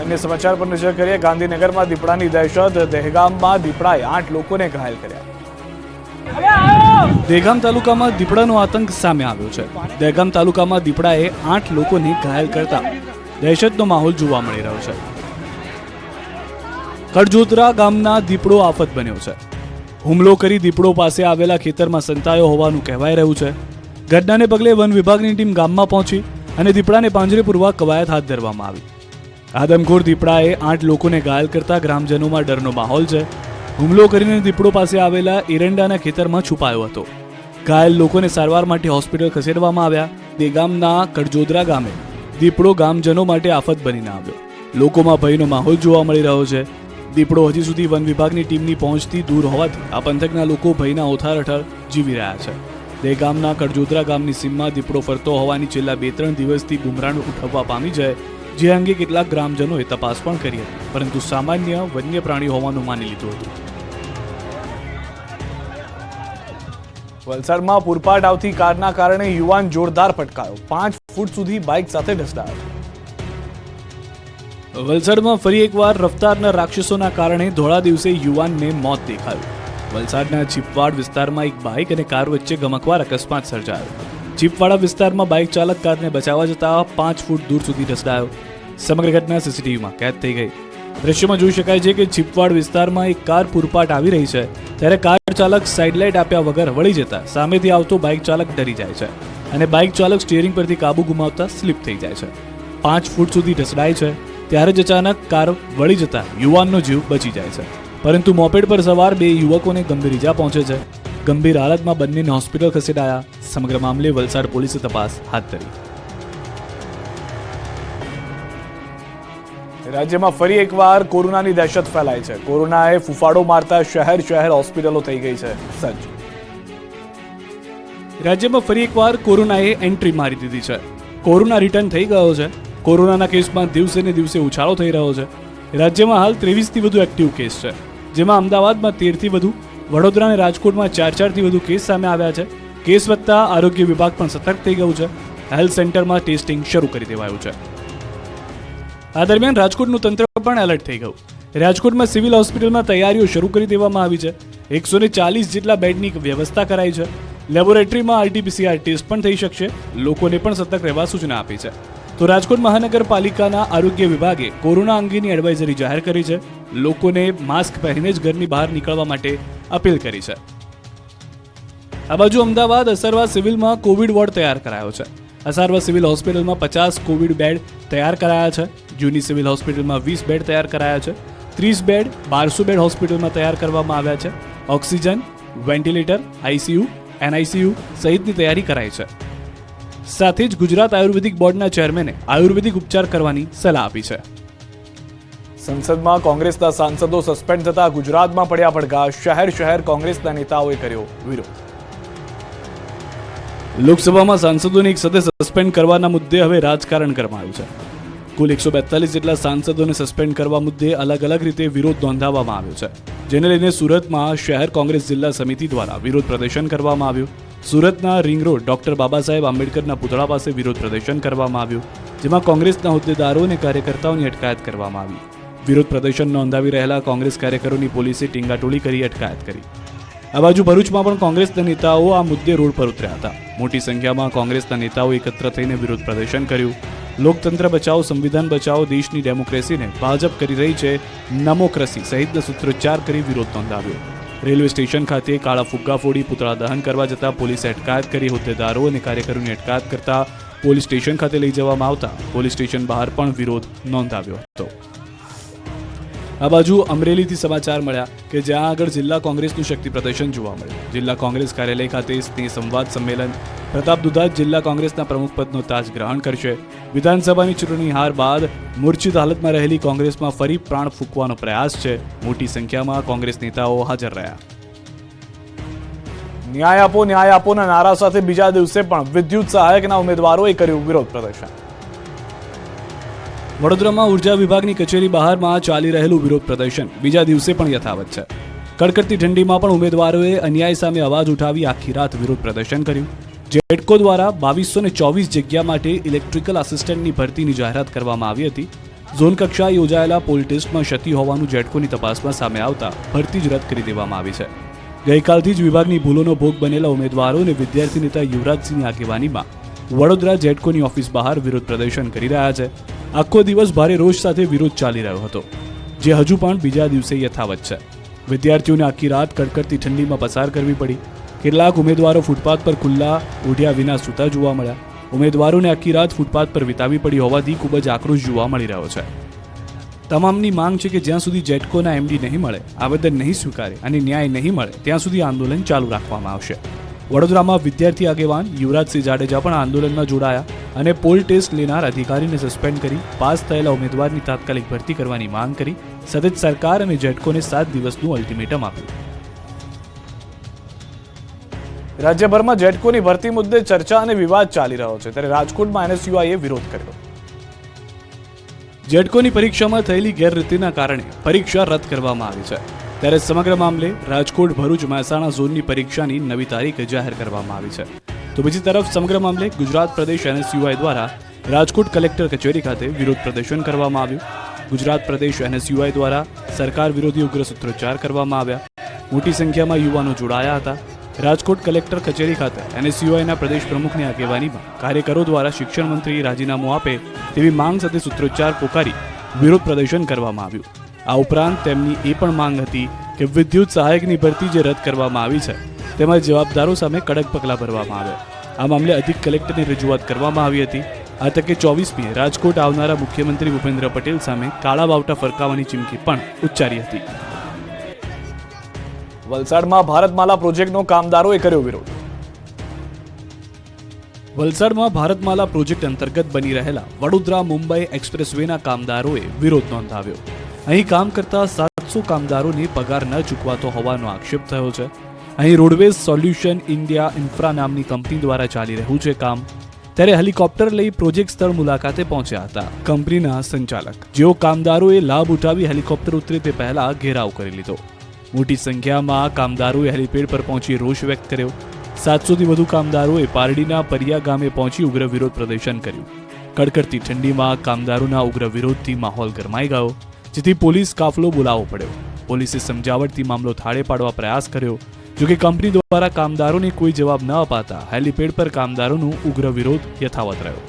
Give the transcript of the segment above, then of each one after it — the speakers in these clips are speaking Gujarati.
अन्य समाचार पर नजर करिए। गांधीनगर में દીપડાની દહેશત। દહેગામમાં દીપડાએ 8 લોકોને ઘાયલ કર્યા। દહેગામ તાલુકામાં દીપડાનો આતંક સામે આવ્યો છે। દહેગામ તાલુકામાં દીપડાએ 8 લોકોને ઘાયલ કરતા દહેશતનો માહોલ જોવા મળી રહ્યો છે। કડજોદરા ગામના દીપડો આફત બન્યો છે। હુમલો કરી દીપડો પાસે આવેલા ખેતરમાં સંતાયો હોવાનું કહેવાય રહ્યું છે। ઘટનાને પગલે વન વિભાગની ટીમ ગામમાં પહોંચી અને દીપડાને પાંજરે પૂરવા કવાયત હાથ ધરવામાં આવી। આદમખોર દીપડાએ 8 લોકોને ઘાયલ કરતા ગ્રામજનોમાં ડરનો માહોલ છે। હુમલો કરીને દીપડો પાસે આવેલા એરંડાના ખેતરમાં છુપાયો હતો। ઘાયલ લોકોને સારવાર માટે હોસ્પિટલ ખસેડવામાં આવ્યા। દહેગામના કડજોદરા ગામે દીપડો ગામજનો માટે આફત બનીને આવ્યો। લોકોમાં ભયનો માહોલ જોવા મળી રહ્યો છે। દીપડો હજી સુધી વન વિભાગની ટીમની પહોંચથી દૂર હોવાથી આ પંથકના લોકો ભયના ઓથારઠર જીવી રહ્યા છે। દહેગામના કડજોદરા ગામની સીમમાં દીપડો ફરતો હોવાની છેલ્લા 2-3 દિવસથી બુમરાણ ઉઠાવવા પામી છે, જે અંગે કેટલાક ગ્રામજનોએ તપાસ પણ કરી હતી, પરંતુ સામાન્ય વન્ય પ્રાણી હોવાનું માની લીધું હતું। વલસાડમાં પૂરપાટ આવતી કારના કારણે યુવાન જોરદાર પટકાયો। 5 ફૂટ સુધી બાઇક સાથે ઢસડાયો। વલસાડમાં ફરી એકવાર રફતારના રાક્ષસોના કારણે ધોળા દિવસે યુવાનને મોત દેખાયું। વલસાડના ચીપવાડ વિસ્તારમાં એક બાઇક અને કાર વચ્ચે ગમકવાર અકસ્માત સર્જાયો। ચીપવાડા વિસ્તારમાં બાઇક ચાલક કારને બચાવવા જતા 5 ફૂટ દૂર સુધી ઢસડાયો। સમગ્ર ઘટના સીસીટીવીમાં કેદ થઈ ગઈ। દ્રશ્યમાં જોઈ શકાય છે કે ચીપવાડ વિસ્તારમાં એક કાર પૂરપાટ આવી રહી છે, ત્યારે કાર ચાલક સાઇડ લાઇટ આપ્યા વગર વળી જતા સામેથી આવતો બાઇક ચાલક ડરી જાય છે અને બાઇક ચાલક સ્ટીયરિંગ પરથી કાબુ ગુમાવતા સ્લીપ થઈ જાય છે। 5 ફૂટ સુધી ઢસડાય છે, ત્યારે જ અચાનક કાર વળી જતા યુવાનનો જીવ બચી જાય છે, પરંતુ મોપેડ પર સવાર 2 યુવકોને ગંભીર ઈજા પહોંચે છે। ગંભીર હાલતમાં બંનેને હોસ્પિટલ ખસેડાયા। સમગ્ર મામલે વલસાડ પોલીસે તપાસ હાથ ધરી। રાજ્યમાં ફરી એકવાર કોરોનાની દહેશત ફેલાઈ છે। કોરોનાએ ફૂફાડો મારતા શહેર હોસ્પિટલો થઈ ગઈ છે સજ્જ। રાજ્યમાં ફરી એકવાર કોરોનાએ એન્ટ્રી મારી દીધી છે। કોરોના રિટર્ન થઈ ગયો છે। કોરોનાના કેસમાં દિવસે ને દિવસે ઉછાળો થઈ રહ્યો છે। રાજ્યમાં હાલ 23થી વધુ એક્ટિવ કેસ છે, જેમાં અમદાવાદમાં 13થી વધુ, વડોદરા અને રાજકોટમાં 4થી વધુ કેસ સામે આવ્યા છે। કેસ વધતા આરોગ્ય વિભાગ પણ સતર્ક થઈ ગયું છે। હેલ્થ સેન્ટરમાં ટેસ્ટિંગ શરૂ કરી દેવાયું છે। આ દરમિયાન રાજકોટનું તંત્ર પણ એલર્ટ થઈ ગયું। રાજકોટમાં સિવિલ હોસ્પિટલમાં તૈયારીઓ શરૂ કરી દેવામાં આવી છે। 140 જેટલા બેડની વ્યવસ્થા કરાઈ છે। લેબોરેટરીમાં RT-PCR ટેસ્ટ પણ થઈ શકશે। લોકોને પણ સતર્ક રહેવા સૂચના આપી છે। તો રાજકોટ મહાનગરપાલિકાના આરોગ્ય વિભાગે કોરોના અંગેની એડવાઇઝરી જાહેર કરી છે। લોકોને માસ્ક પહેરીને જ ઘરની બહાર નીકળવા માટે અપીલ કરી છે। આ બાજુ અમદાવાદ અસરવા સિવિલમાં કોવિડ વોર્ડ તૈયાર કરાયો છે। અસરવા સિવિલ હોસ્પિટલમાં 50 કોવિડ બેડ તૈયાર કરાયા છે। જૂની સિવિલ હોસ્પિટલમાં 20 બેડ તૈયાર કરાયા છે। 30 બેડ 1200 બેડ હોસ્પિટલમાં તૈયાર કરવામાં આવ્યા છે। ઓક્સિજન, વેન્ટિલેટર, ICU, NICU સહિતની તૈયારી કરાઈ છે। સાથે જ ગુજરાત આયુર્વેદિક બોર્ડના ચેરમેને આયુર્વેદિક ઉપચાર કરવાની સલાહ આપી છે। સંસદમાં કોંગ્રેસના સાંસદો સસ્પેન્ડ થતા ગુજરાતમાં પડ્યા પડઘા। શહેર કોંગ્રેસના નેતાઓએ કર્યો વિરોધ। લોકસભામાં સાંસદોને એક સાથે સસ્પેન્ડ કરવાના મુદ્દે હવે રાજકારણ ગરમાયું છે। કુલ 142 જેટલા સાંસદોને સસ્પેન્ડ કરવા મુદ્દે અલગ રીતે વિરોધ નોંધાવવામાં આવ્યો છે, જેને લઈને સુરતમાં શહેર કોંગ્રેસ જિલ્લા સમિતિ દ્વારા વિરોધ પ્રદર્શન કરવામાં આવ્યું। સુરતના ring road doctor Baba Saheb આંબેડકરના પુતળા પાસે વિરોધ પ્રદર્શન કરવામાં આવ્યું, જેમાં કોંગ્રેસના હોદ્દેદારો અને કાર્યકર્તાઓની અટકાયત કરવામાં આવી। વિરોધ પ્રદર્શન નોંધાવી રહેલા કોંગ્રેસ કાર્યકરોની પોલીસે ટીંગાટોળી કરી અટકાયત કરી। આ બાજુ ભરૂચમાં પણ કોંગ્રેસના નેતાઓ આ મુદ્દે રોડ પર ઉતર્યા હતા। મોટી સંખ્યામાં કોંગ્રેસના નેતાઓ એકત્ર થઈને વિરોધ પ્રદર્શન કર્યું। લોકતંત્ર બચાવો, સંવિધાન બચાવો, દેશની ડેમોક્રેસીને ભાજપ કરી રહી છે, નમોક્રેસી સહિતના સૂત્રોચ્ચાર કરી વિરોધ નોંધાવ્યો। રેલવે સ્ટેશન ખાતે કાળા ફુગ્ગા ફોડી પુતળા દહન કરવા જતા પોલીસે અટકાયત કરી। હોદ્દેદારો અને કાર્યકરોની અટકાયત કરતા પોલીસ સ્ટેશન ખાતે લઈ જવામાં આવતા પોલીસ સ્ટેશન બહાર પણ વિરોધ નોંધાવ્યો હતો। આ બાજુ અમરેલીથી સમાચાર મળ્યા કે જ્યાં આગળ જિલ્લા કોંગ્રેસનું શક્તિ પ્રદર્શન જોવા મળ્યું। જિલ્લા કોંગ્રેસ કાર્યાલય ખાતે સ્નેહ સંવાદ સંમેલન। પ્રતાપ દુધાત જિલ્લા કોંગ્રેસના પ્રમુખ પદનો તાજ ગ્રહણ કરશે। વિધાનસભાની ચૂંટણી હાર બાદ મૂર્છિત હાલતમાં રહેલી કોંગ્રેસમાં ફરી પ્રાણ ફૂંકવાનો પ્રયાસ છે। મોટી સંખ્યામાં કોંગ્રેસ નેતાઓ હાજર રહ્યા। ન્યાય આપોના નારા સાથે બીજા દિવસે પણ વિદ્યુત સહાયકના ઉમેદવારોએ કર્યું વિરોધ પ્રદર્શન। વડોદરામાં ઉર્જા વિભાગની કચેરી બહારમાં ચાલી રહેલું વિરોધ પ્રદર્શન બીજા દિવસે પણ યથાવત છે। કડકડતી ઠંડીમાં પણ ઉમેદવારોએ અન્યાય સામે અવાજ ઉઠાવી આખી રાત વિરોધ પ્રદર્શન કર્યું। જેટકો દ્વારા 2224 જગ્યા માટે ઇલેક્ટ્રિકલ આસિસ્ટન્ટની ભરતીની જાહેરાત કરવામાં આવી હતી। ઝોન કક્ષાએ યોજાયેલા પોલ ટેસ્ટમાં ક્ષતિ હોવાનું જેટકોની તપાસમાં સામે આવતા ભરતી જ રદ કરી દેવામાં આવી છે. ગઈકાલથી જ વિભાગની ભૂલોનો ભોગ બનેલા ઉમેદવારો અને વિદ્યાર્થી નેતા યુવરાજસિંહની આગેવાનીમાં વડોદરા જેટકોની ઓફિસ બહાર વિરોધ પ્રદર્શન કરી રહ્યા છે. આખો દિવસ ભારે રોષ સાથે વિરોધ ચાલી રહ્યો હતો, જે હજુ પણ બીજા દિવસે યથાવત છે. વિદ્યાર્થીઓને આખી રાત કડકડતી ઠંડીમાં પસાર કરવી પડી. કેટલાક ઉમેદવારો ફૂટપાથ પર ખુલ્લા ઓઢ્યા વિના સૂતા જોવા મળ્યા. ઉમેદવારોને આખી રાત ફૂટપાથ પર વિતાવી પડી હોવાથી ખૂબ જ આક્રોશ જોવા મળી રહ્યો છે. તમામની માંગ છે કે જ્યાં સુધી જેટકોના એમડી નહીં મળે, આવેદન નહીં સ્વીકારે અને ન્યાય નહીં મળે ત્યાં સુધી આંદોલન ચાલુ રાખવામાં આવશે. વડોદરામાં વિદ્યાર્થી આગેવાન યુવરાજસિંહ જાડેજા પણ આંદોલનમાં જોડાયા અને પોલ ટેસ્ટ લેનાર અધિકારીને સસ્પેન્ડ કરી પાસ થયેલા ઉમેદવારની તાત્કાલિક ભરતી કરવાની માંગ કરી. સાથે જ સરકાર અને જેટકોને 7 દિવસનું અલ્ટિમેટમ આપ્યું. રાજ્યભરમાં જેટકોની ભરતી મુદ્દે ચર્ચા અને વિવાદ ચાલી રહ્યો છે, ત્યારે રાજકોટમાં એનએસયુઆઈએ વિરોધ કર્યો. જેટકોની પરીક્ષામાં થયેલી ગેરરીતિના કારણે પરીક્ષા રદ કરવામાં આવી છે. ત્યારે સમગ્ર મામલે રાજકોટ, ભરૂચ, મહેસાણા ઝોનની પરીક્ષાની નવી તારીખ જાહેર કરવામાં આવી છે. તો બીજી તરફ સમગ્ર મામલે ગુજરાત પ્રદેશ એનએસયુઆઈ દ્વારા રાજકોટ કલેક્ટર કચેરી ખાતે વિરોધ પ્રદર્શન કરવામાં આવ્યું. ગુજરાત પ્રદેશ એનએસયુઆઈ દ્વારા સરકાર વિરોધી ઉગ્ર સૂત્રોચ્ચાર કરવામાં આવ્યા. મોટી સંખ્યામાં યુવાનો જોડાયા હતા. રાજકોટ કલેક્ટર કચેરી ખાતે એનએસયુઆઈના પ્રદેશ પ્રમુખની આગેવાનીમાં કાર્યકરો દ્વારા શિક્ષણ મંત્રી રાજીનામું આપે તેવી માંગ સાથે સૂત્રોચ્ચાર પોકારી વિરોધ પ્રદર્શન કરવામાં આવ્યું. આ ઉપરાંત તેમની એ પણ માંગ હતી કે વિદ્યુત સહાયકની ભરતી જે રદ કરવામાં આવી છે તેમાં જવાબદારો સામે કડક પગલાં ભરવામાં આવે. આ મામલે અધિક કલેક્ટરની રજૂઆત કરવામાં આવી હતી. આ તકે 24મીએ રાજકોટ આવનારા મુખ્યમંત્રી ભૂપેન્દ્ર પટેલ સામે કાળા બાવટા ફરકાવવાની ચીમકી પણ ઉચ્ચારી હતી. વલસાડમાં ભારતમાલા પ્રોજેક્ટનો કામદારોએ કર્યો વિરોધ. વલસાડમાં ભારતમાલા પ્રોજેક્ટ અંતર્ગત બની રહેલા વડોદરા મુંબઈ એક્સપ્રેસવેના કામદારોએ વિરોધ નોંધાવ્યો. અહીં કામ કરતા 700 કામદારોને પગાર ન ચૂકવાતો હોવાનો આક્ષેપ થયો છે. અહીં રોડવેઝ સોલ્યુશન ઇન્ડિયા ઇન્ફ્રા નામની કંપની દ્વારા ચાલી રહ્યું છે કામ. ત્યારે હેલિકોપ્ટર લઈ પ્રોજેક્ટ સ્થળ મુલાકાતે પહોંચ્યા હતા કંપનીના સંચાલક, જેઓ કામદારોએ લાભ ઉઠાવી હેલિકોપ્ટર ઉતરે તે પહેલા ઘેરાવ કરી લીધો. મોટી સંખ્યામાં કામદારોએ હેલિપેડ પર પહોંચી રોષ વ્યક્ત કર્યો. 700થી વધુ કામદારોએ પારડીના પરિયા ગામે પહોંચી ઉગ્ર વિરોધ પ્રદર્શન કર્યું. કડકડતી ઠંડીમાં કામદારોના ઉગ્ર વિરોધથી માહોલ ગરમાઈ ગયો, જેથી પોલીસ કાફલો બોલાવવો પડ્યો. પોલીસે સમજાવટથી મામલો થાળે પાડવા પ્રયાસ કર્યો. જોકે કંપની દ્વારા કામદારોને કોઈ જવાબ ન અપાતા હેલિપેડ પર કામદારોનો ઉગ્ર વિરોધ યથાવત રહ્યો.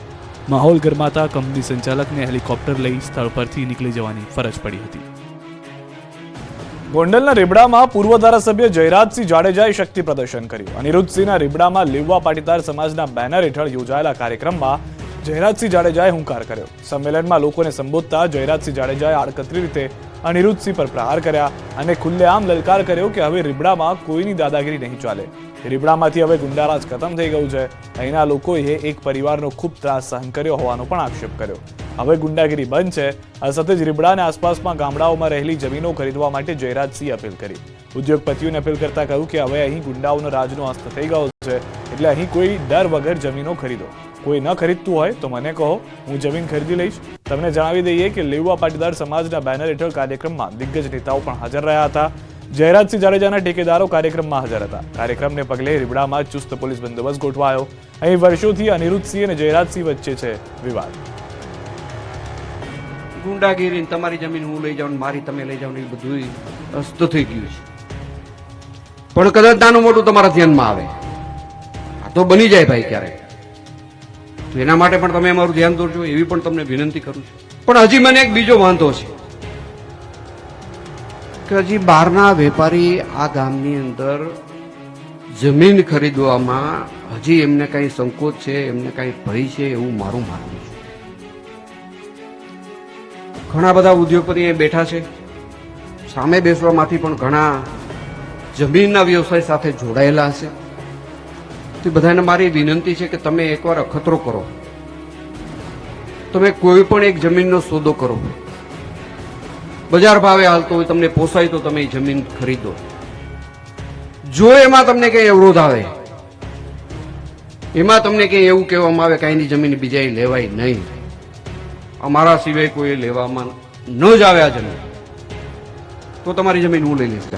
માહોલ ગરમાતા કંપની સંચાલકને હેલિકોપ્ટર લઈ સ્થળ પરથી નીકળી જવાની ફરજ પડી હતી. ગોંડલના રીબડામાં પૂર્વ ધારાસભ્ય જયરાજસિંહ જાડેજાએ શક્તિ પ્રદર્શન કર્યું. અનિરુદ્ધસિંહના રીબડામાં લેવા પાટીદાર સમાજના બેનર હેઠળ યોજાયેલા કાર્યક્રમમાં જયરાજસિંહ જાડેજાએ હુંકાર કર્યો. સંમેલનમાં લોકોને સંબોધતા જયરાજસિંહ જાડેજાએ આડકતરી રીતે અનિરુદ્ધસિંહ પર પ્રહાર કર્યા અને ખુલ્લેઆમ લલકાર કર્યો કે હવે રીબડામાં કોઈની દાદાગીરી નહીં ચાલે. રીબડામાંથી હવે ગુંડારાજ ખતમ થઈ ગયું છે. અહીંના લોકોએ એક પરિવારનો ખૂબ ત્રાસ સહન કર્યો હોવાનો પણ આક્ષેપ કર્યો. હવે ગુંડાગીરી બંધ છે. આ સાથે જ રીબડા અને આસપાસમાં ગામડાઓમાં રહેલી જમીનો ખરીદવા માટે જયરાજસિંહે અપીલ કરી. ઉદ્યોગપતિઓને અપીલ કરતા કહ્યું કે હવે અહીં ગુંડાઓનો રાજનો અંત થઈ ગયો છે, એટલે અહીં કોઈ ડર વગર જમીનો ખરીદો. કોઈ ન ખરીદતું હોય તો મને કહો, હું જમીન ખરીદી લઈશ. તમને જણાવી દઈએ કે લેવા પાટીદાર સમાજના બેનર હેઠળ કાર્યક્રમમાં દિગ્ગજ નેતાઓ પણ હાજર રહ્યા હતા. જયરાજસિંહ જાડેજાના ઠેકેદારો કાર્યક્રમમાં હાજર હતા. કાર્યક્રમને પગલે રીબડામાં ચુસ્ત પોલીસ બંદોબસ્ત ગોઠવાયો. અહીં વર્ષોથી અનિરુદ્ધસિંહ અને જયરાજસિંહ વચ્ચે છે વિવાદ. ગુંડાગીરી, તમારી જમીન હું લઈ જાઉં, મારી તમે લઈ જાઉં, એ બધું અસ્ત થઈ ગયું છે. પણ કદાચ નાનું મોટું તમારા ધ્યાનમાં આવે, આ તો બની જાય ભાઈ ક્યારેક, તો એના માટે પણ તમે અમારું ધ્યાન દોરજો એવી પણ તમને વિનંતી કરું છું. પણ હજી મને એક બીજો વાંધો છે કે હજી બહારના વેપારી આ ગામની અંદર જમીન ખરીદવામાં હજી એમને કઈ સંકોચ છે, એમને કઈ ભય છે એવું મારું માનવું છે. ઘણા બધા ઉદ્યોગપતિ એ બેઠા છે, સામે બેસવામાંથી પણ ઘણા જમીનના વ્યવસાય સાથે જોડાયેલા હશે. તો બધાને મારી વિનંતી છે કે તમે એકવાર અખતરો કરો, તમે કોઈ પણ એક જમીનનો સોદો કરો, બજાર ભાવે હાલતો હોય, તમને પોસાય તો તમે જમીન ખરીદો. જો એમાં તમને કઈ અવરોધ આવે, એમાં તમને કઈ એવું કહેવામાં આવે કે એની જમીન બીજાએ લેવાય નહીં, અમારા સિવાય કોઈ લેવામાં ન જ આવે આ જમીન, તો તમારી જમીન હું લઈ લઈશ.